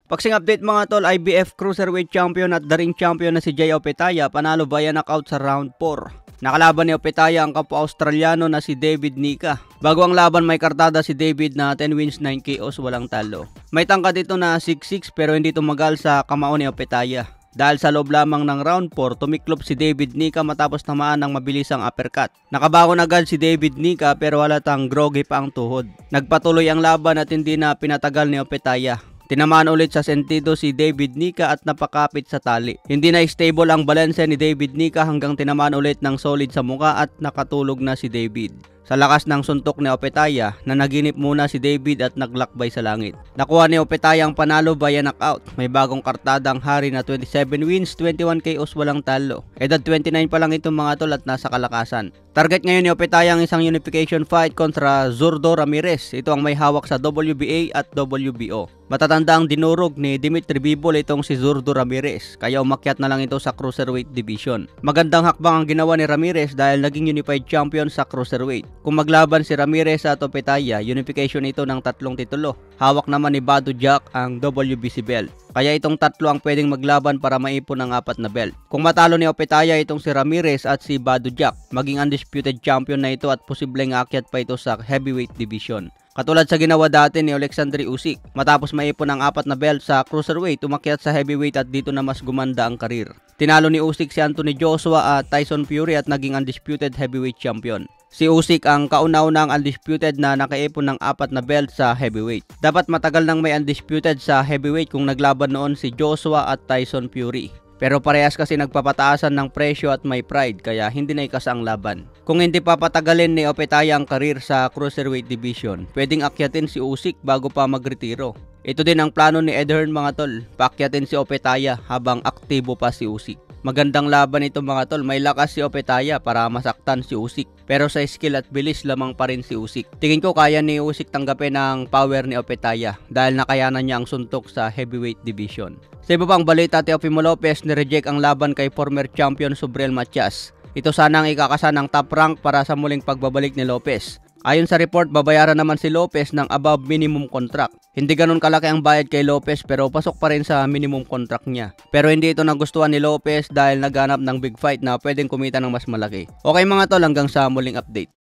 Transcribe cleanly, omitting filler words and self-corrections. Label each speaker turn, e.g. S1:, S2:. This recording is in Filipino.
S1: Boxing update mga tol, IBF Cruiserweight Champion at the ring champion na si Jay Opetaia panalo via knockout sa round 4. Nakalaban ni Opetaia ang kapwa Australiano na si David Nica. Bago ang laban may kartada si David na 10 wins 9 KOs walang talo. May tangkad dito na 6'6" pero hindi tumagal sa kamao ni Opetaia. Dahil sa loob lamang ng round 4, tumiklop si David Nica matapos tamaan ng mabilisang uppercut. Nakabangon agad si David Nica pero halatang groggy pa ang tuhod. Nagpatuloy ang laban at hindi na pinatagal ni Opetaia. Tinamaan ulit sa sentido si David Nica at napakapit sa tali. Hindi na stable ang balanse ni David Nica hanggang tinamaan ulit ng solid sa muka at nakatulog na si David. Sa lakas ng suntok ni Opetaia, nanaginip muna si David at naglakbay sa langit. Nakuha ni Opetaia ang panalo via knockout. May bagong kartadang hari na 27 wins, 21 KOs walang talo. Edad 29 pa lang itong mga tol at nasa kalakasan. Target ngayon ni Opetaia ang isang unification fight kontra Zurdo Ramirez. Ito ang may hawak sa WBA at WBO. Matatanda ang dinurog ni Dimitri Bivol itong si Zurdo Ramirez, kaya umakyat na lang ito sa Cruiserweight Division. Magandang hakbang ang ginawa ni Ramirez dahil naging unified champion sa Cruiserweight. Kung maglaban si Ramirez at Opetaia, unification ito ng 3 titulo. Hawak naman ni Badou Jack ang WBC belt. Kaya itong tatlo ang pwedeng maglaban para maipon ang 4 na belt. Kung matalo ni Opetaia itong si Ramirez at si Badou Jack, maging undisputed champion na ito at posibleng aakyat pa ito sa heavyweight division. Katulad sa ginawa dati ni Alexander Usyk, matapos maipon ang 4 na belt sa Cruiserweight, umakyat sa heavyweight at dito na mas gumanda ang karir. Tinalo ni Usyk si Anthony Joshua at Tyson Fury at naging undisputed heavyweight champion. Si Usyk ang kauna-unang undisputed na nakaipon ng 4 na belt sa heavyweight. Dapat matagal nang may undisputed sa heavyweight kung naglaban noon si Joshua at Tyson Fury. Pero parehas kasi nagpapataasan ng presyo at may pride kaya hindi na ikasa ang laban. Kung hindi papatagalin ni Opetaia ang karir sa Cruiserweight Division, pwedeng akyatin si Usyk bago pa magretiro. Ito din ang plano ni Ed Hearn mga tol, paakyatin si Opetaia habang aktibo pa si Usyk. Magandang laban ito mga tol, may lakas si Opetaia para masaktan si Usyk. Pero sa skill at bilis lamang pa rin si Usyk. Tingin ko kaya ni Usyk tanggapin ang power ni Opetaia dahil nakayanan niya ang suntok sa heavyweight division. Sa iba pang balita, Teofimo Lopez nireject ang laban kay former champion Subriel Matias. Ito sana ang ikakasa ng top rank para sa muling pagbabalik ni Lopez. Ayon sa report, babayaran naman si Lopez ng above minimum contract. Hindi ganun kalaki ang bayad kay Lopez pero pasok pa rin sa minimum contract niya. Pero hindi ito nagustuhan ni Lopez dahil naghanap ng big fight na pwedeng kumita ng mas malaki. Okay mga tol, hanggang sa muling update.